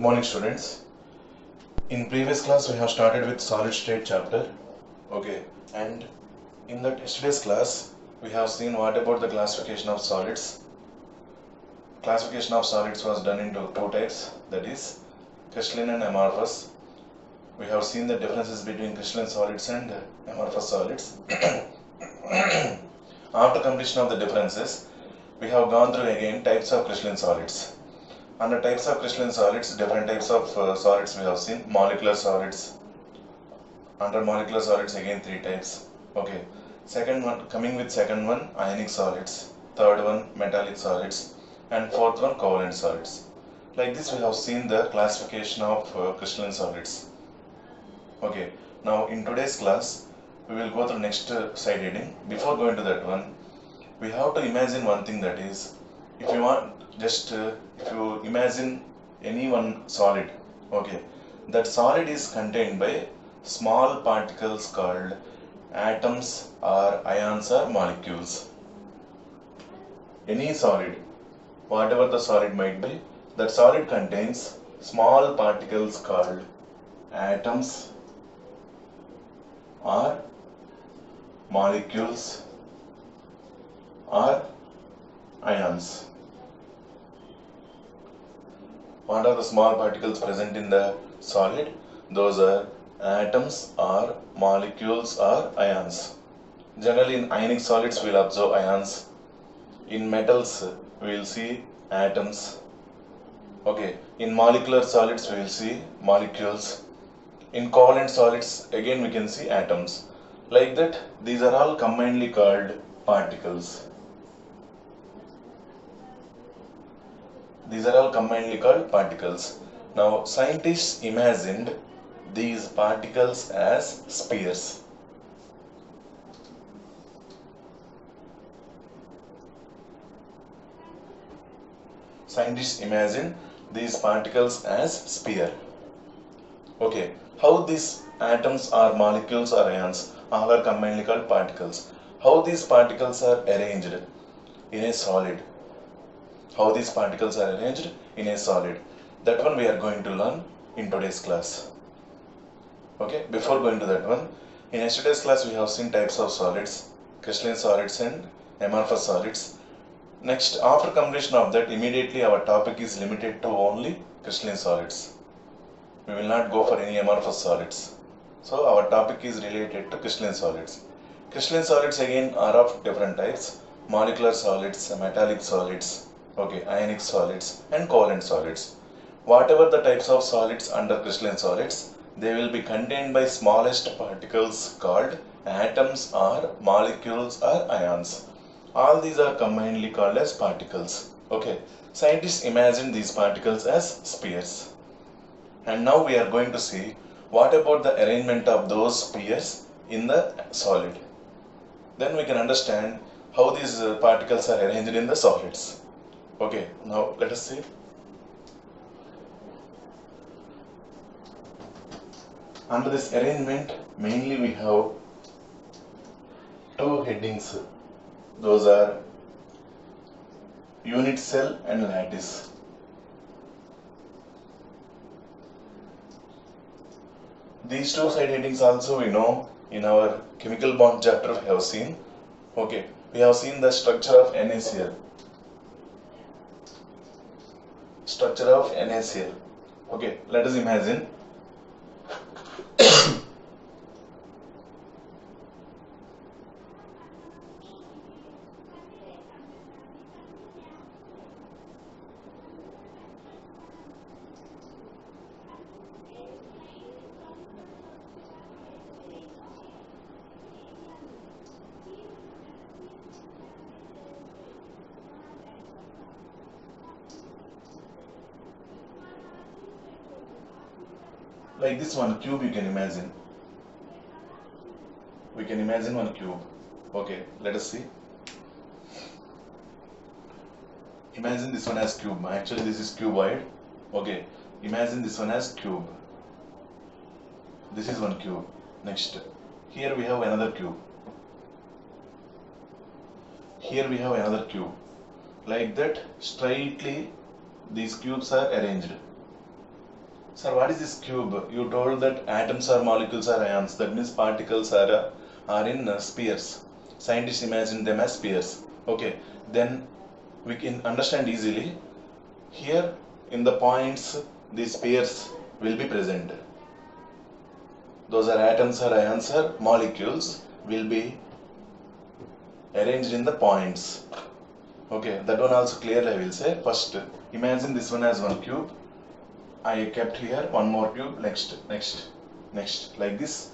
morning, students. In previous class we have started with solid state chapter. Okay, and in that yesterday's class we have seen what about the classification of solids. Classification of solids was done into two types, that is crystalline and amorphous. We have seen the differences between crystalline solids and amorphous solids. After completion of the differences, we have gone through again types of crystalline solids. Under types of crystalline solids, different types of solids we have seen. Molecular solids. Under molecular solids, again three types. Okay. Second one, coming with second one, ionic solids. Third one, metallic solids. And fourth one, covalent solids. Like this, we have seen the classification of crystalline solids. Okay. Now, in today's class, we will go through next side heading. Before going to that one, we have to imagine one thing, that is, if you want, just if you imagine any one solid, okay, that solid is contained by small particles called atoms or ions or molecules. Any solid, whatever the solid might be, that solid contains small particles called atoms or molecules or ions. What are the small particles present in the solid? Those are atoms or molecules or ions. Generally in ionic solids we will observe ions. In metals we will see atoms. Okay. In molecular solids we will see molecules. In covalent solids again we can see atoms. Like that, these are all commonly called particles. These are all commonly called particles. Now, scientists imagined these particles as spheres. Scientists imagine these particles as sphere. Okay, how these atoms or molecules or ions all are commonly called particles. How these particles are arranged in a solid. How these particles are arranged in a solid. That one we are going to learn in today's class. Okay, before going to that one, in yesterday's class we have seen types of solids, crystalline solids and amorphous solids. Next, after completion of that, immediately our topic is limited to only crystalline solids. We will not go for any amorphous solids. So our topic is related to crystalline solids. Crystalline solids again are of different types: molecular solids, metallic solids, okay, ionic solids and covalent solids. Whatever the types of solids under crystalline solids, they will be contained by smallest particles called atoms or molecules or ions. All these are commonly called as particles. Okay, scientists imagine these particles as spheres. And now we are going to see what about the arrangement of those spheres in the solid. Then we can understand how these particles are arranged in the solids. Okay, now let us see. Under this arrangement, mainly we have two headings. Those are unit cell and lattice. These two side headings also we know in our chemical bond chapter we have seen. Okay, we have seen the structure of NaCl. Structure of NaCl. Okay, let us imagine like this one cube. You can imagine. We can imagine one cube. Okay, let us see. Imagine this one as cube. Actually, this is cuboid. Okay, imagine this one as cube. This is one cube. Next, here we have another cube. Here we have another cube. Like that, straightly these cubes are arranged. Sir, what is this cube? You told that atoms are molecules or ions. That means particles are in spheres. Scientists imagine them as spheres. Okay, then we can understand easily. Here in the points, these spheres will be present. Those are atoms or ions or molecules will be arranged in the points. Okay, that one also clearly I will say. First, imagine this one as one cube. I kept here one more cube, next, like this,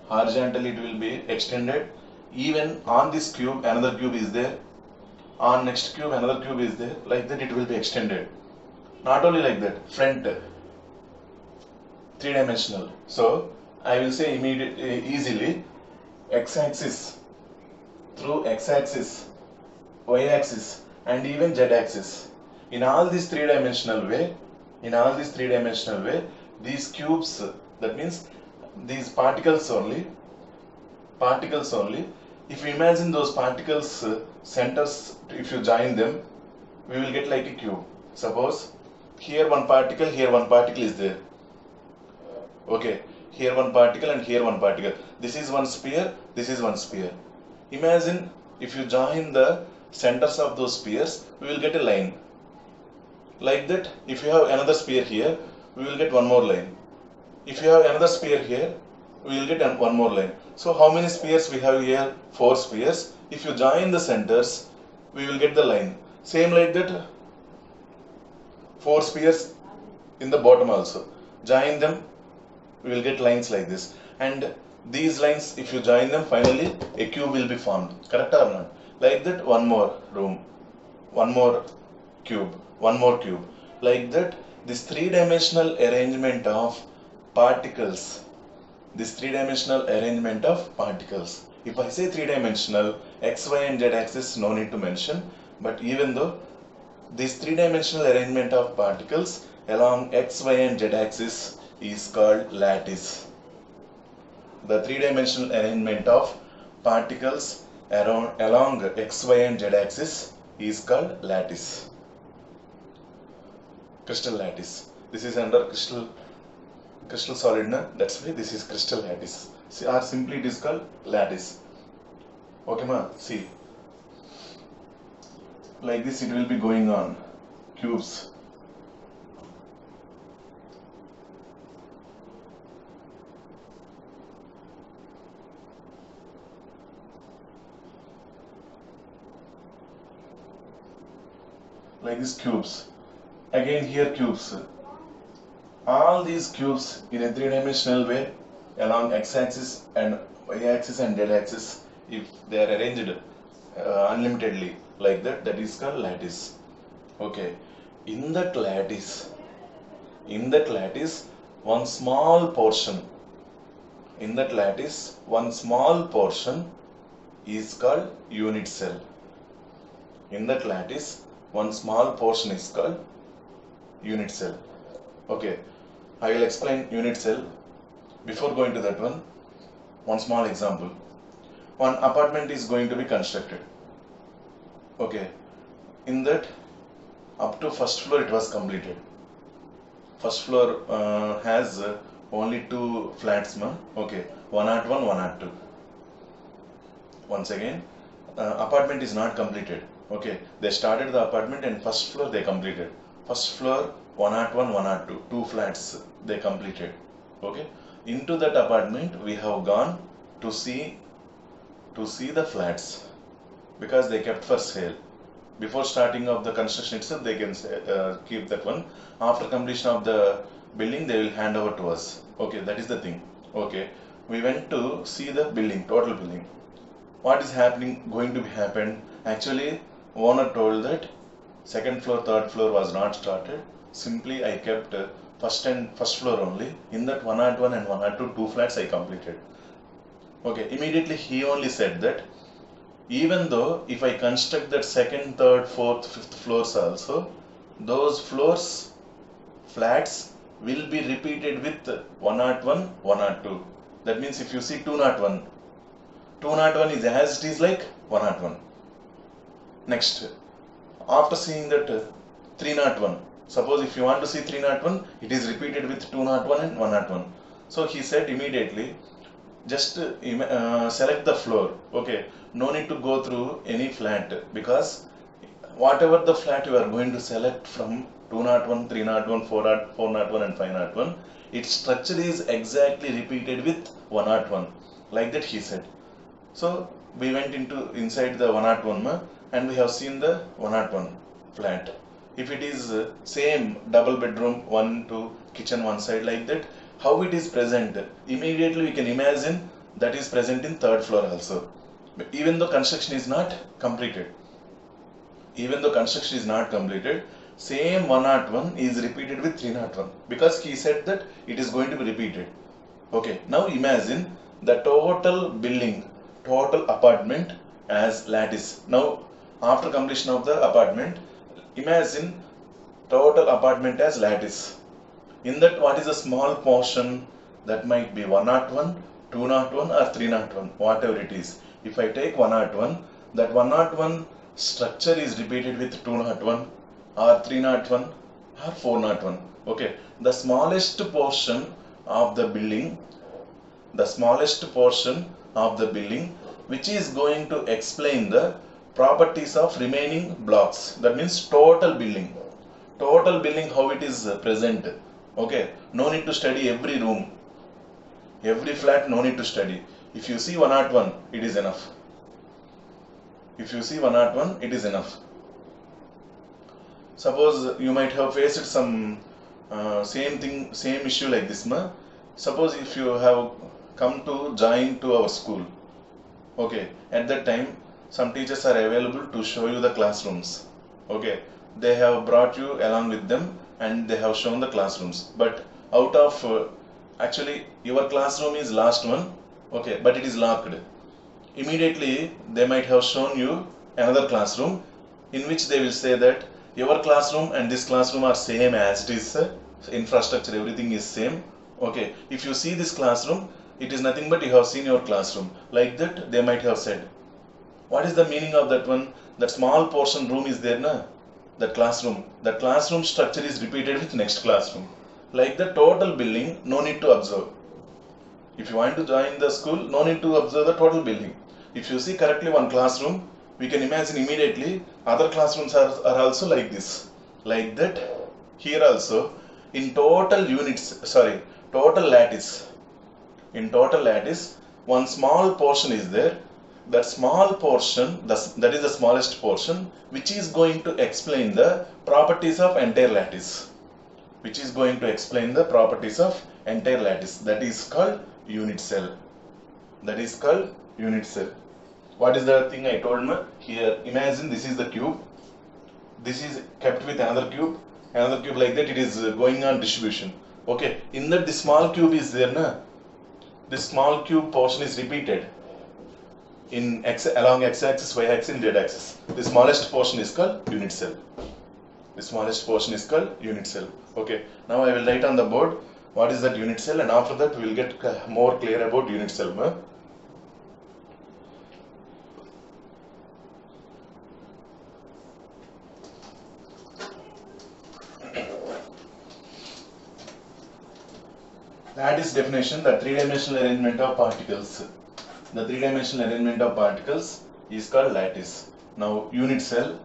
horizontally it will be extended. Even on this cube, another cube is there. On next cube, another cube is there. Like that, it will be extended. Not only like that, front, three-dimensional. So I will say easily, x-axis through x-axis, y-axis, and even z-axis. In all these three-dimensional way, these cubes, that means these particles only. If you imagine those particles centers, if you join them, we will get like a cube. Suppose here one particle is there. Okay, here one particle and here one particle. This is one sphere, this is one sphere. Imagine if you join the centers of those spheres, we will get a line. Like that, if you have another sphere here, we will get one more line. If you have another sphere here, we will get one more line. So how many spheres we have here? 4 spheres. If you join the centers, we will get the line. Same like that, 4 spheres in the bottom also. Join them, we will get lines like this. And these lines, if you join them, finally a cube will be formed. Correct or not? Like that, one more room, one more cube. Like that, this three-dimensional arrangement of particles. If I say three-dimensional, x, y and z axis, no need to mention. But even though this three-dimensional arrangement of particles along x, y and z axis is called lattice. The three-dimensional arrangement of particles along x, y and z axis is called lattice. Crystal lattice. This is under crystal solid, na? That's why this is crystal lattice. See, or simply it is called lattice. Okay, ma? See. Like this it will be going on. Cubes. Like this cubes. Again here cubes. All these cubes in a three-dimensional way along x-axis and y-axis and z-axis, if they are arranged unlimitedly like that, that is called lattice. Okay, in that lattice, one small portion is called unit cell. In that lattice, one small portion is called unit cell. Okay, I will explain unit cell. Before going to that one small example. One apartment is going to be constructed. Okay, in that, up to first floor it was completed. First floor has only 2 flats, ma. Okay, 101, 102. Once again, apartment is not completed. Okay, they started the apartment and first floor they completed. First floor 101, 102, 2 flats they completed. Okay, into that apartment we have gone to see the flats, because they kept for sale. Before starting of the construction itself, they can keep that one. After completion of the building, they will hand over to us. Okay, that is the thing. Okay, we went to see the building, total building. What is going to be happen? Actually, owner told that second floor, third floor was not started. Simply I kept first floor only. In that 101 and 102, 2 flats I completed. Okay, immediately he only said that even though if I construct that second, third, fourth, fifth floors also, those floors, flats will be repeated with 101, 102. That means if you see 201, 201 is as it is like 101. Next, after seeing that 301, Suppose if you want to see 301, it is repeated with 201 and 101. So he said immediately, just select the floor. Okay, no need to go through any flat, because whatever the flat you are going to select from 201, 301, 401 and 501, its structure is exactly repeated with 101, like that he said. So we went inside the 101 and we have seen the 101 flat. If it is same double bedroom, 1, 2, kitchen one side, like that, how it is present, immediately we can imagine that is present in third floor also. Even though construction is not completed, same 101 is repeated with 301, because he said that it is going to be repeated. Okay, now imagine the total building, total apartment as lattice. Now after completion of the apartment, imagine total apartment as lattice. In that, what is a small portion that might be 101, 201 or 301, whatever it is. If I take 101, that 101 structure is repeated with 201 or 301 or 401. Okay, the smallest portion of the building, which is going to explain the properties of remaining blocks. That means total building, how it is present. Okay, no need to study every room, every flat, no need to study. If you see 101, it is enough. Suppose you might have faced some same issue like this. Suppose if you have come to join to our school, okay, at that time some teachers are available to show you the classrooms. Okay, they have brought you along with them and they have shown the classrooms, but out of actually your classroom is last one, okay, but it is locked. Immediately they might have shown you another classroom in which they will say that your classroom and this classroom are same as it is, infrastructure, everything is same. Okay, if you see this classroom, it is nothing but you have seen your classroom, like that they might have said. What is the meaning of that one? That small portion room is there, na? That classroom structure is repeated with next classroom. Like the total building, no need to observe. If you want to join the school, no need to observe the total building. If you see correctly one classroom, we can imagine immediately other classrooms are also like this. Like that, here also, in total lattice, one small portion is there. That small portion, that is the smallest portion, which is going to explain the properties of entire lattice. That is called unit cell. What is the thing I told you? Here, imagine this is the cube. This is kept with another cube, like that. It is going on distribution. Okay, in that the small cube is there, na? This small cube portion is repeated in along x-axis, y-axis, and z-axis. The smallest portion is called unit cell. Okay, now I will write on the board what is that unit cell, and after that we will get more clear about unit cell. Lattice definition: the three-dimensional arrangement of particles. The three-dimensional arrangement of particles is called lattice. Now, unit cell: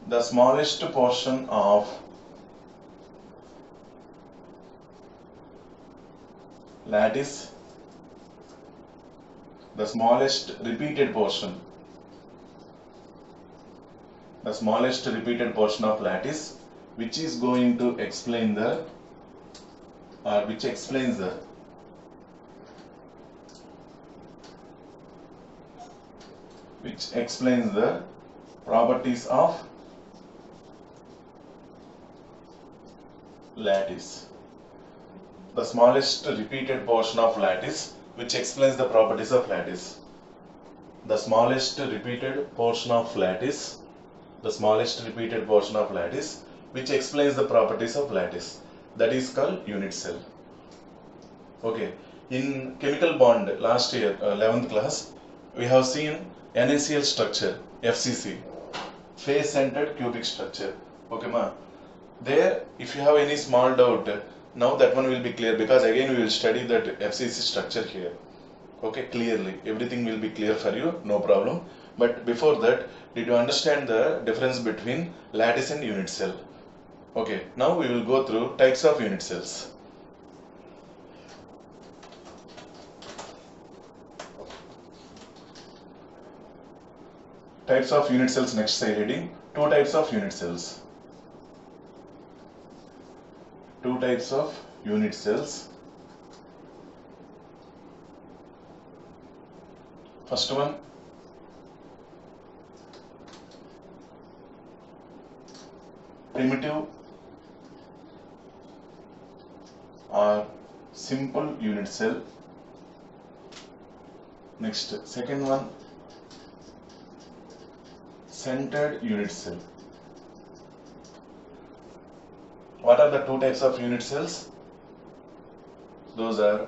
the smallest portion of lattice, the smallest repeated portion of lattice, which is going to explain the which explains the properties of lattice. The smallest repeated portion of lattice which explains the properties of lattice. The smallest repeated portion of lattice which explains the properties of lattice. That is called unit cell. Okay. In chemical bond, last year, 11th class, we have seen NaCl structure, FCC. face centered cubic structure. Okay ma? There, if you have any small doubt, now that one will be clear, because again we will study that FCC structure here. Okay, clearly everything will be clear for you, no problem. But before that, did you understand the difference between lattice and unit cell? Okay, now we will go through types of unit cells. Types of unit cells, next slide reading. Two types of unit cells. Two types of unit cells. First one, primitive or simple unit cell. Next, second one, centered unit cell. What are the two types of unit cells? Those are,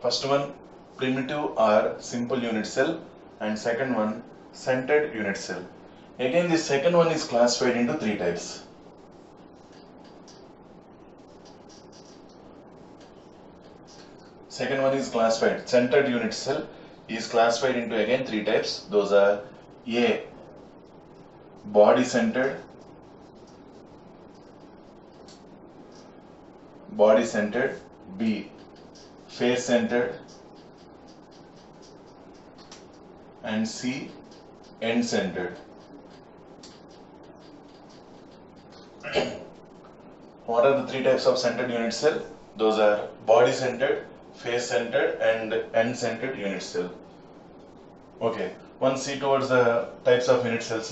first one, primitive or simple unit cell, and second one, centered unit cell. Again, the second one is classified into three types. Second one is classified, centered unit cell is classified into again three types. Those are A, body centered, B, face centered, and C, end centered. What are the three types of centered unit cell? Those are body centered, face centered, and end centered unit cell. Okay, one see towards the types of unit cells.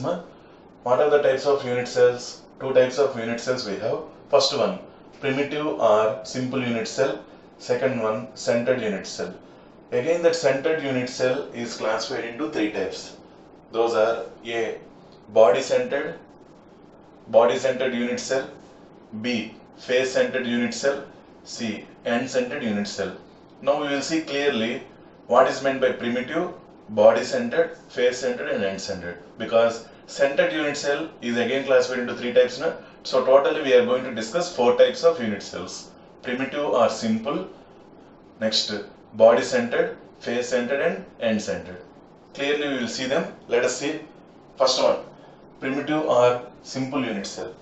What are the types of unit cells? Two types of unit cells we have. First one, primitive or simple unit cell. Second one, centered unit cell. Again, that centered unit cell is classified into three types. Those are A, body centered unit cell, B, face centered unit cell, C, end centered unit cell. Now we will see clearly what is meant by primitive, body centered, face centered, and end centered, because centered unit cell is again classified into three types. So totally we are going to discuss four types of unit cells: primitive or simple, next body centered, face centered, and end centered. Clearly we will see them. Let us see. First one, primitive or simple unit cell.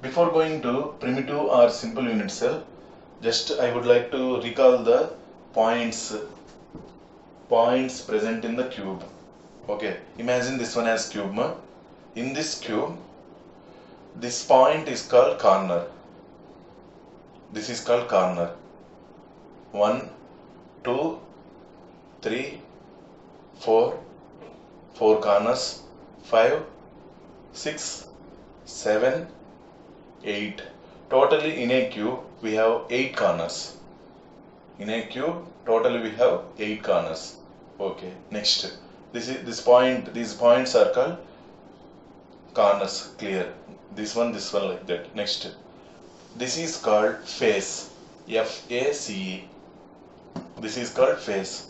Before going to primitive or simple unit cell, just I would like to recall the points present in the cube. Okay, imagine this one as cube. In this cube, this point is called corner. This is called corner. 1, 2, 3, 4, 4 corners, 5, 6, 7, 8. Totally in a cube we have 8 corners. In a cube totally we have 8 corners. Okay, next. These points are called corners. Clear. This one like that. Next. This is called face. F-A-C-E. This is called face.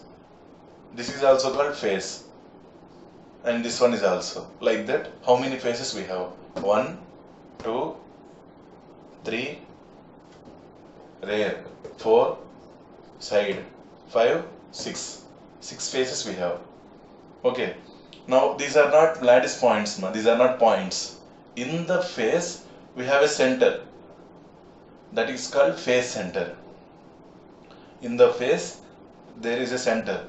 This is also called face. And this one is also like that. How many faces we have? 1, 2, 3, rear, 4, side, 5, 6. 6 faces we have. Okay. Now these are not lattice points. These are not points. In the face we have a center. That is called face center. In the face there is a center.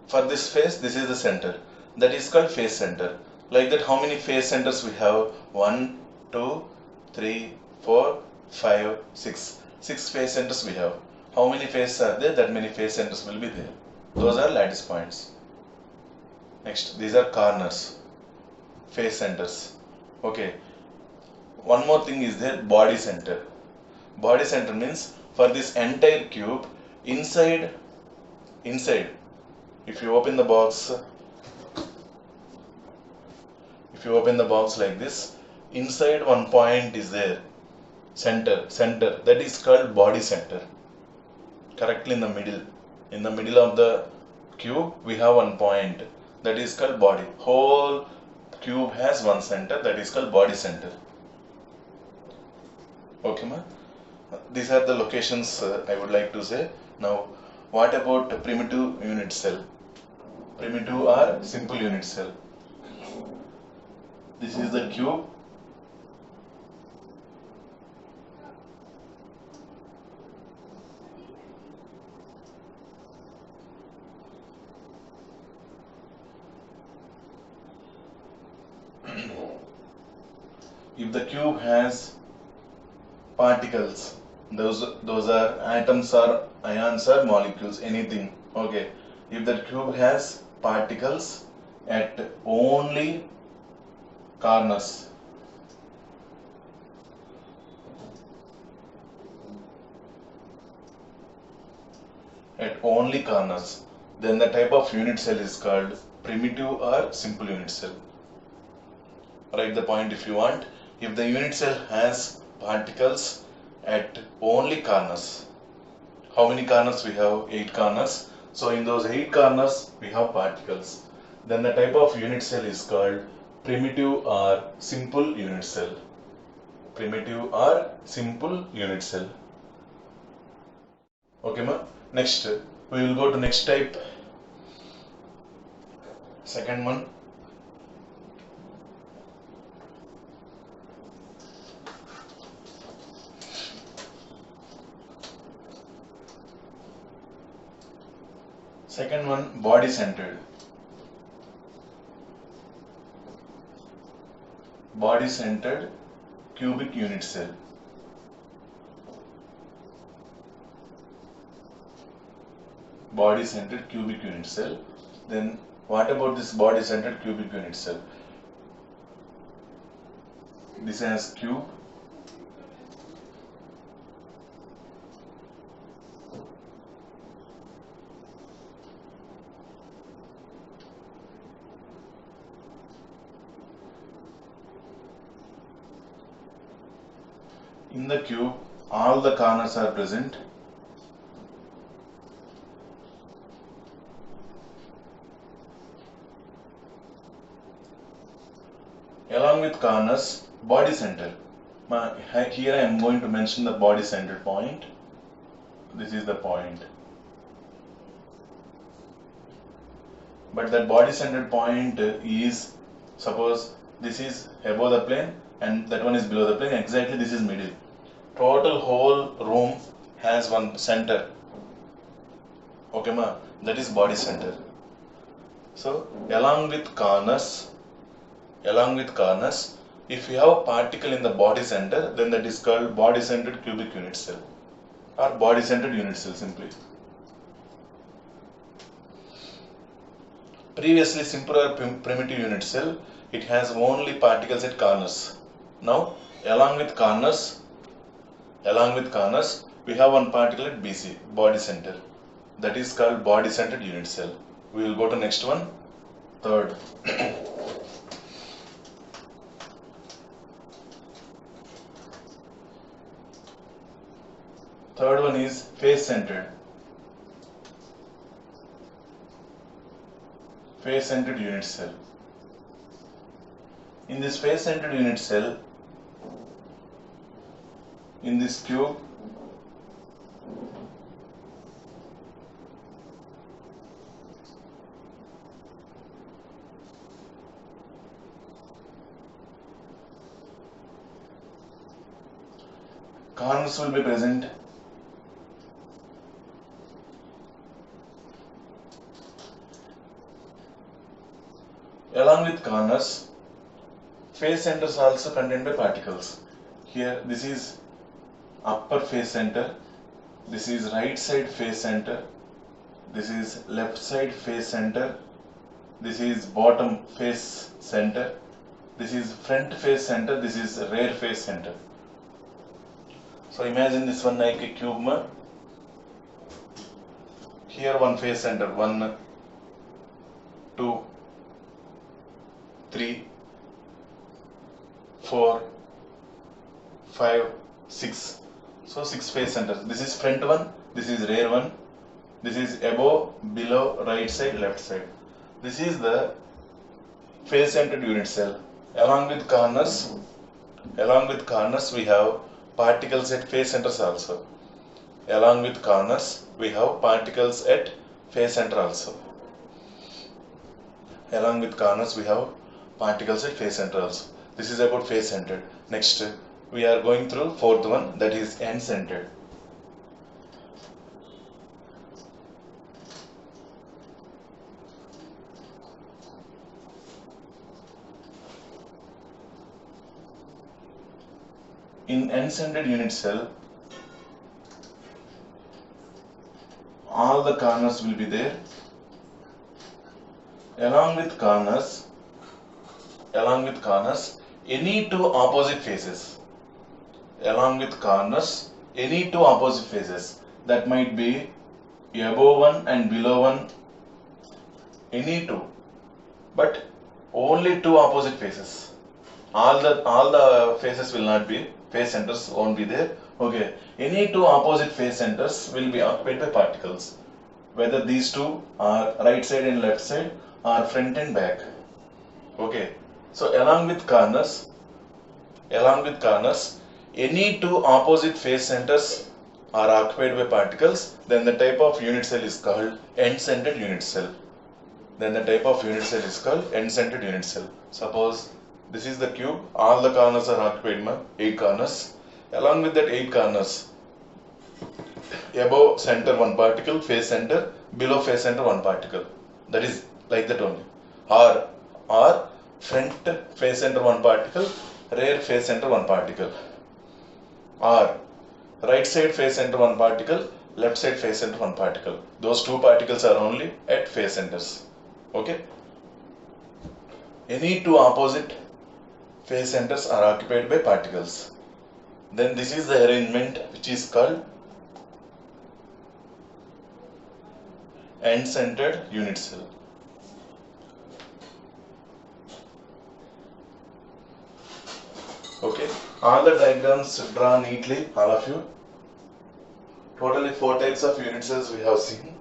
For this face, this is the center. That is called face center. Like that, how many face centers we have? 1, 2, 3, 4, 5, 6. 6 face centers we have. How many faces are there? That many face centers will be there. Those are lattice points. Next, these are corners, face centers. Okay. One more thing is there, body center. Body center means for this entire cube, inside, if you open the box like this, inside one point is there. center that is called body center. Correctly in the middle of the cube we have one point that is called body. Whole cube has one center that is called body center. Okay, ma? These are the locations I would like to say. Now, what about primitive unit cell? Primitive or simple unit cell. This is the cube. If the cube has particles, those are atoms or ions or molecules, anything. Okay. If the cube has particles at only corners, then the type of unit cell is called primitive or simple unit cell. Write the point if you want. If the unit cell has particles at only corners, how many corners we have? 8 corners. So in those 8 corners we have particles. Then the type of unit cell is called primitive or simple unit cell. Primitive or simple unit cell. Okay, ma? Next, we will go to next type. Second one. Second one, body centered. Body centered cubic unit cell. Body centered cubic unit cell. Then what about this body centered cubic unit cell? This has cube. In the cube, all the corners are present. Along with corners, body center. Here I am going to mention the body center point. This is the point. But that body centered point is, suppose this is above the plane and that one is below the plane, exactly this is middle. Total whole room has one center. Okay, ma? That is body center. So along with corners, if you have a particle in the body center, then that is called body centered cubic unit cell or body centered unit cell simply. Previously, simple or primitive unit cell, it has only particles at corners. Now, along with corners, we have one particle at BC, body center. That is called body centered unit cell. We will go to next one, third. Third one is face centered. Face centered unit cell. In this face centered unit cell, in this cube, corners will be present. Along with corners, face centers also contained by particles. Here, this is upper face center, this is right side face center, this is left side face center, this is bottom face center, this is front face center, this is rear face center. So imagine this one like a cube. Here one face center, 1, 2, 3, 4, 5, 6. So 6 phase centers. This is front one, this is rear one, this is above, below, right side, left side. This is the phase centered unit cell. Along with corners we have particles at phase centers also. Along with corners we have particles at phase center also. Along with corners we have particles at phase center also. This is about phase centered. Next we are going through fourth one, that is end centered. In end-centered unit cell, all the corners will be there. Along with corners, any two opposite faces. Along with corners, any two opposite faces. That might be above one and below one. Any two, but only two opposite faces. All the faces will not be. Phase centers won't be there. Okay, any two opposite phase centers will be occupied by particles, whether these two are right side and left side or front and back. Okay, so along with corners, any two opposite phase centers are occupied by particles, then the type of unit cell is called end-centered unit cell. End-centered unit cell. Suppose this is the cube, all the corners are occupied by 8 corners. Along with that 8 corners, above center one particle, phase center, below phase center one particle. That is like that only. Or front phase center one particle, rear phase center one particle. Or right side phase center one particle, left side phase center one particle. Those two particles are only at phase centers. Okay. Any two opposite phase centers are occupied by particles. Then this is the arrangement which is called end-centered unit cell. Okay, all the diagrams draw neatly, all of you. Totally 4 types of unit cells we have seen.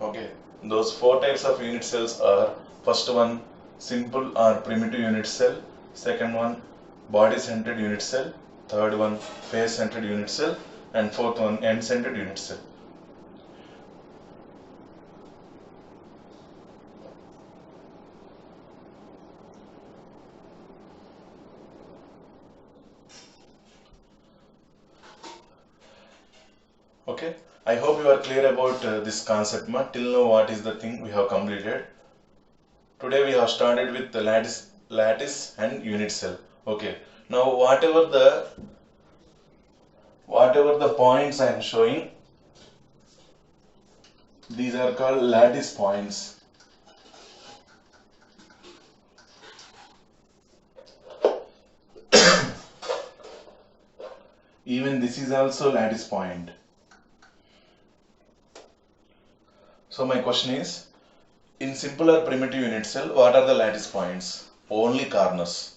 Okay, those 4 types of unit cells are: first one, simple or primitive unit cell; second one, body-centered unit cell; third one, phase-centered unit cell; and fourth one, end-centered unit cell. Okay, I hope you are clear about this concept. Till now, what is the thing we have completed? Today we have started with the lattice and unit cell. Okay, now whatever the points I am showing, these are called lattice points. Even this is also lattice point. So my question is, in simple or primitive unit cell, what are the lattice points? Only corners.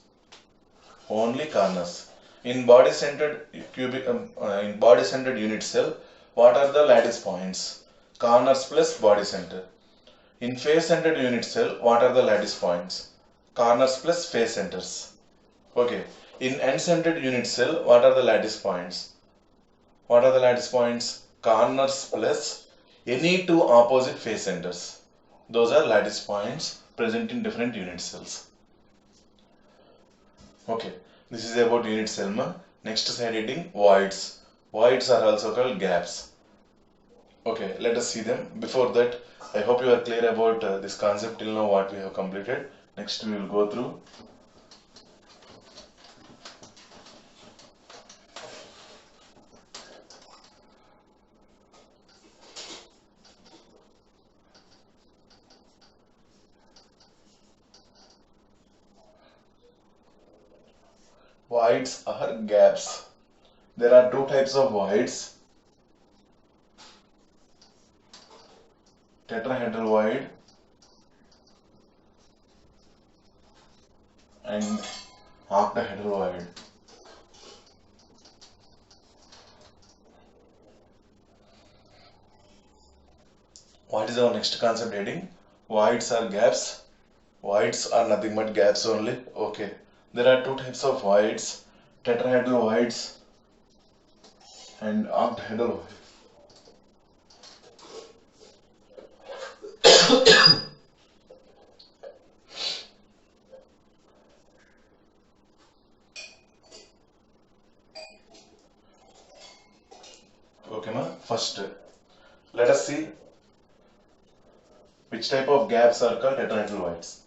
Only corners. In body-centered unit cell, what are the lattice points? Corners plus body center. In phase-centered unit cell, what are the lattice points? Corners plus phase centers. Okay. In end-centered unit cell, what are the lattice points? What are the lattice points? Corners plus any two opposite phase centers. Those are lattice points present in different unit cells. Okay, this is about unit cell. Next slide heading, voids. Voids are also called gaps. Okay, let us see them. Before that, I hope you are clear about this concept till now, what we have completed. Next we will go through voids or gaps. There are two types of voids: tetrahedral void and octahedral void. What is our next concept heading? Voids or gaps? Voids are nothing but gaps only. Okay. There are two types of voids, tetrahedral voids and octahedral voids. Okay, ma. First, let us see which type of gaps are called tetrahedral voids.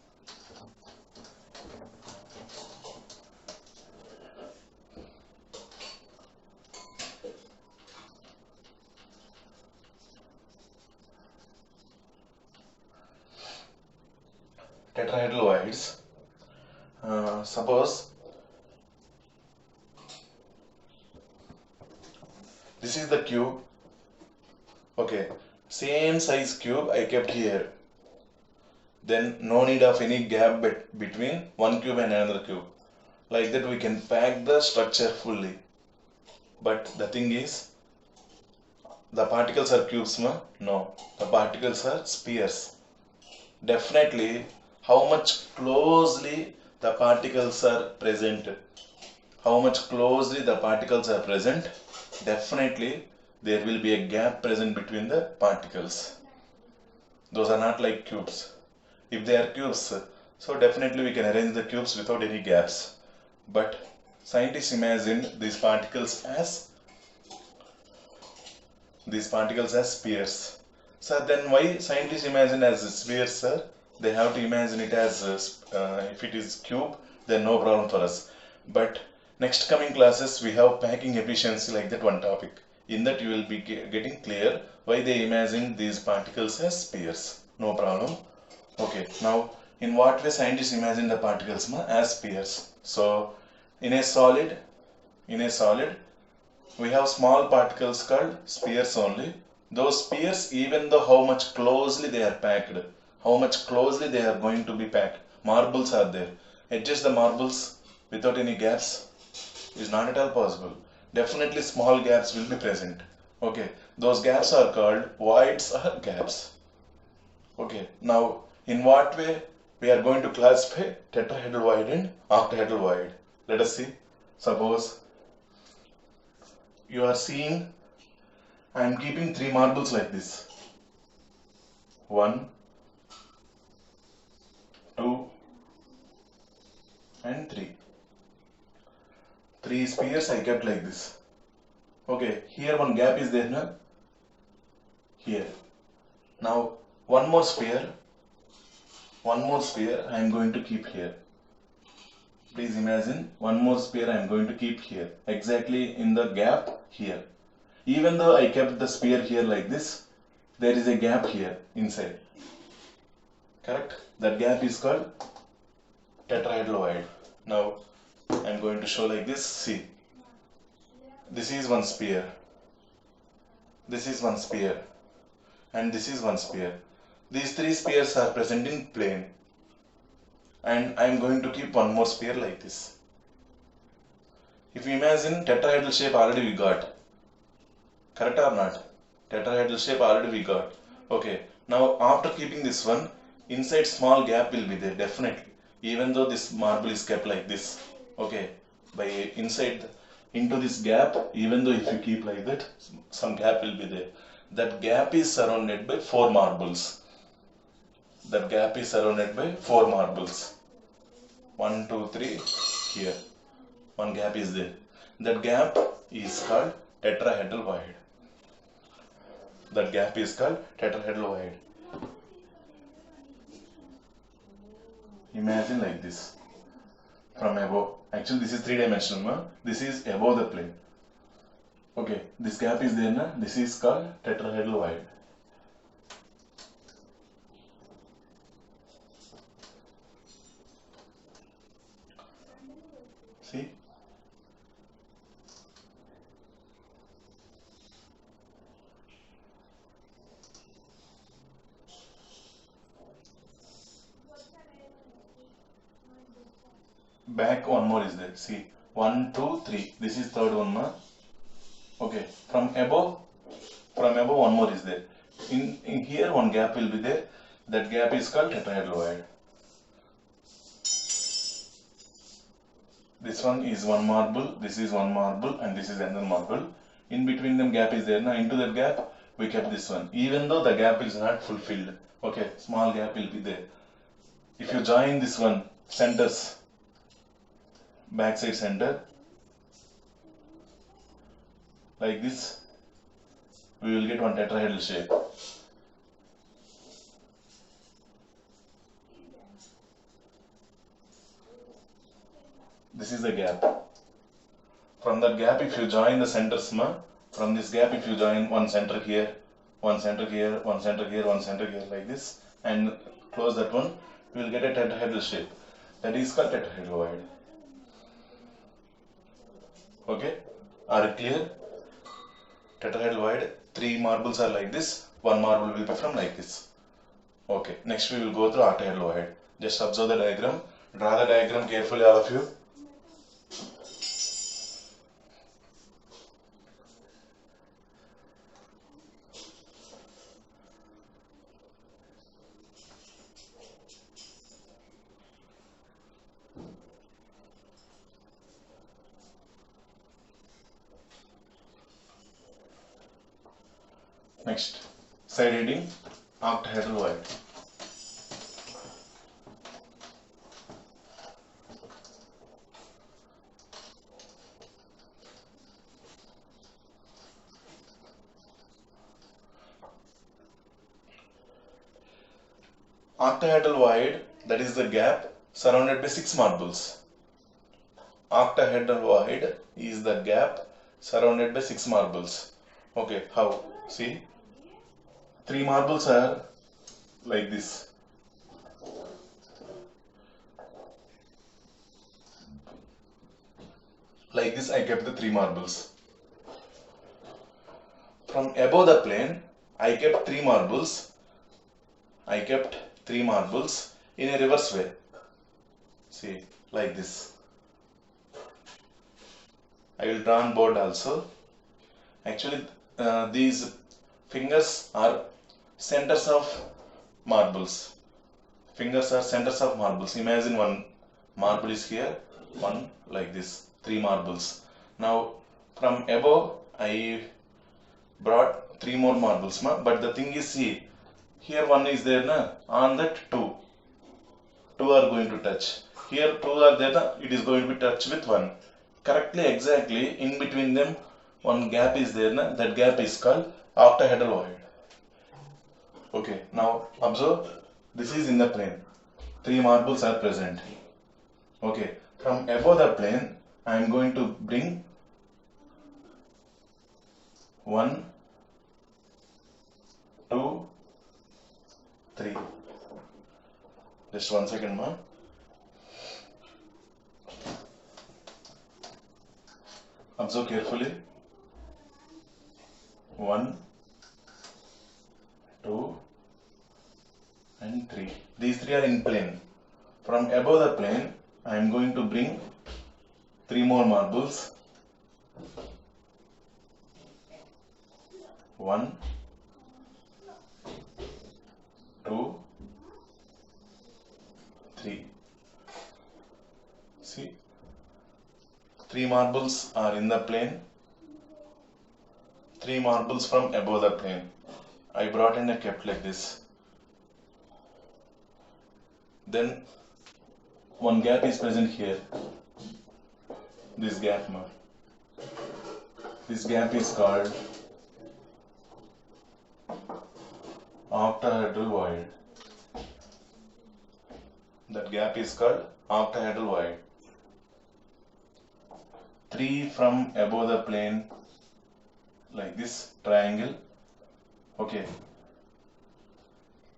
Tetrahedral voids. Suppose this is the cube. Okay, same size cube I kept here. Then no need of any gap between one cube and another cube. Like that we can pack the structure fully. But the thing is, the particles are cubes, ma? No, the particles are spheres. Definitely, how much closely the particles are present. How much closely the particles are present, definitely there will be a gap present between the particles. Those are not like cubes. If they are cubes, so definitely we can arrange the cubes without any gaps. But scientists imagine these particles as spheres. So then why scientists imagine as spheres, sir? They have to imagine it as if it is cube, then no problem for us. But next coming classes we have packing efficiency, like that one topic. In that you will be getting clear why they imagine these particles as spheres. No problem. Okay, now in what way scientists imagine the particles as spheres? So in a solid we have small particles called spheres only. Those spheres, even though how much closely they are packed, how much closely they are going to be packed. Marbles are there. Adjust the marbles without any gaps is not at all possible. Definitely small gaps will be present. Okay, those gaps are called voids or gaps. Okay, now in what way we are going to classify tetrahedral void and octahedral void? Let us see. Suppose you are seeing I am keeping three marbles like this. 1, 2 and 3. Three spheres I kept like this. Okay, here one gap is there now. Here. Now one more sphere I am going to keep here. Please imagine one more sphere I am going to keep here, exactly in the gap here. Even though I kept the sphere here like this, there is a gap here inside. Correct? That gap is called tetrahedral void. Now I am going to show like this. See, this is one sphere, this is one sphere, and this is one sphere. These three spheres are present in plane, and I am going to keep one more sphere like this. If you imagine tetrahedral shape already we got. Correct or not? Tetrahedral shape already we got. Okay, now after keeping this one, inside small gap will be there definitely. Even though this marble is kept like this. Okay, by inside into this gap, even though if you keep like that, some gap will be there. That gap is surrounded by 4 marbles. That gap is surrounded by 4 marbles. 1, 2, 3, here. One gap is there. That gap is called tetrahedral void. That gap is called tetrahedral void. Imagine like this. From above. Actually this is 3-dimensional. This is above the plane. Okay, this gap is there na? This is called tetrahedral void. See? Back one more is there. See, 1, 2, 3. This is third one. Okay, from above one more is there. in here one gap will be there. That gap is called tetrahedral void. This one is one marble, this is one marble, and this is another marble. In between them gap is there. Now into that gap we kept this one, even though the gap is not fulfilled. Okay, small gap will be there. If you join this one, centers, backside center, like this, we will get one tetrahedral shape. This is the gap. From that gap, if you join the centers, from this gap, if you join one center here, one center here, one center here, one center here, like this, and close that one, you will get a tetrahedral shape. That is called tetrahedral void. Okay, are it clear? Tetrahedral void, 3 marbles are like this, 1 marble will be from like this. Okay, next we will go through octahedral void. Just observe the diagram, draw the diagram carefully, all of you. Next, side heading, octahedral void. Octahedral void, that is the gap surrounded by 6 marbles. Octahedral void is the gap surrounded by 6 marbles. Okay, how? See, 3 marbles are like this. Like this I kept the 3 marbles. From above the plane, I kept 3 marbles. I kept 3 marbles in a reverse way. See, like this. I will draw on board also. Actually, these fingers are centers of marbles. Fingers are centers of marbles. Imagine one marble is here, one like this, 3 marbles. Now, from above, I brought 3 more marbles. But the thing is, see, here one is there, on that 2. 2 are going to touch. Here 2 are there, it is going to be touched with 1. Correctly, exactly, in between them, one gap is there, that gap is called octahedral void. Okay, now observe, this is in the plane. 3 marbles are present. Okay, from above the plane, I am going to bring 1, 2, 3. Just 1 second, ma. Observe carefully. 1, 2, and 3. These 3 are in plane. From above the plane, I am going to bring 3 more marbles. 1, 2, 3. See, 3 marbles are in the plane. 3 marbles from above the plane. I brought in a kept like this. Then one gap is present here. This gap, this gap is called octahedral void. That gap is called octahedral void. 3 from above the plane, like this triangle. Okay.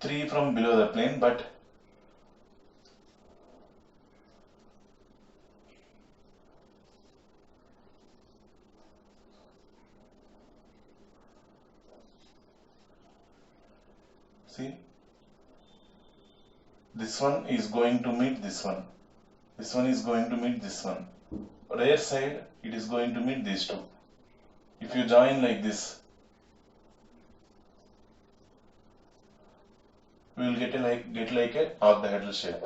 3 from below the plane, but see, this one is going to meet this one. This one is going to meet this one. Rear side, it is going to meet these two. If you join like this, we will get a octahedral shape.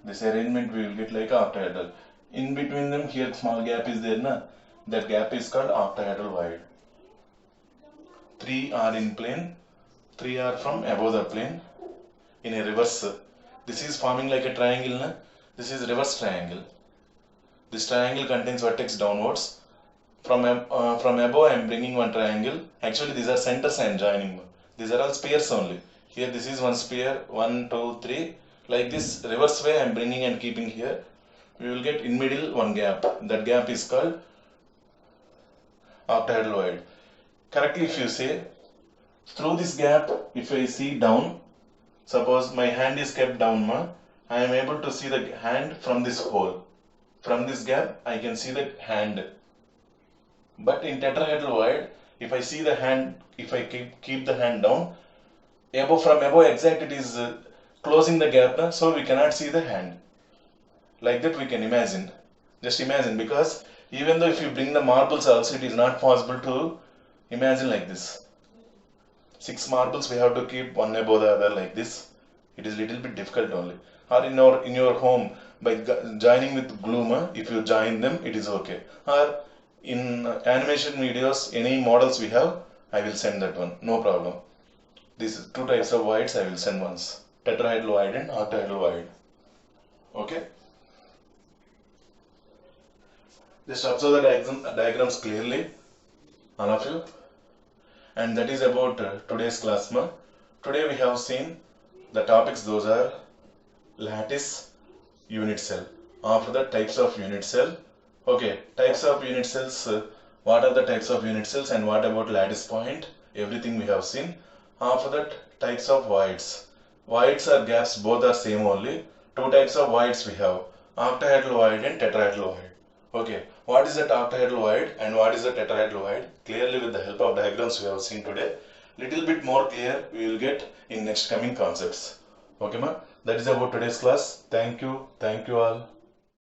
This arrangement we will get like octahedral. In between them here small gap is there na, that gap is called octahedral void. 3 are in plane, 3 are from above the plane in a reverse. This is forming like a triangle na? This is reverse triangle. This triangle contains vertex downwards. From above I am bringing one triangle. Actually these are centers I am joining. These are all spheres only. Here this is one sphere, 1, 2, 3. Like this reverse way I am bringing and keeping here. We will get in middle one gap. That gap is called octahedral void. Correctly if you say, through this gap if I see down, suppose my hand is kept down, I am able to see the hand from this hole. From this gap I can see the hand. But in tetrahedral void, if I see the hand, if I keep the hand down, from above exact it is closing the gap, so we cannot see the hand. Like that we can imagine. Just imagine, because even though if you bring the marbles also, it is not possible to imagine like this. 6 marbles we have to keep one above the other like this. It is little bit difficult only. Or in your home, by joining with glue, if you join them, it is okay. Or in animation videos, any models we have, I will send that one, no problem. These 2 types of voids I will send once, tetrahedral void and octahedral void. Okay. Just observe the diagrams clearly, all of you. And that is about today's class. Today we have seen the topics, those are lattice, unit cell. After that, types of unit cell. Okay, types of unit cells, what are the types of unit cells and what about lattice point? Everything we have seen. After that, types of voids. Voids or gaps, both are same only. 2 types of voids we have, octahedral void and tetrahedral void. Okay, what is that octahedral void and what is the tetrahedral void? Clearly with the help of diagrams we have seen today. Little bit more clear we will get in next coming concepts. Okay, ma? That is about today's class. Thank you all.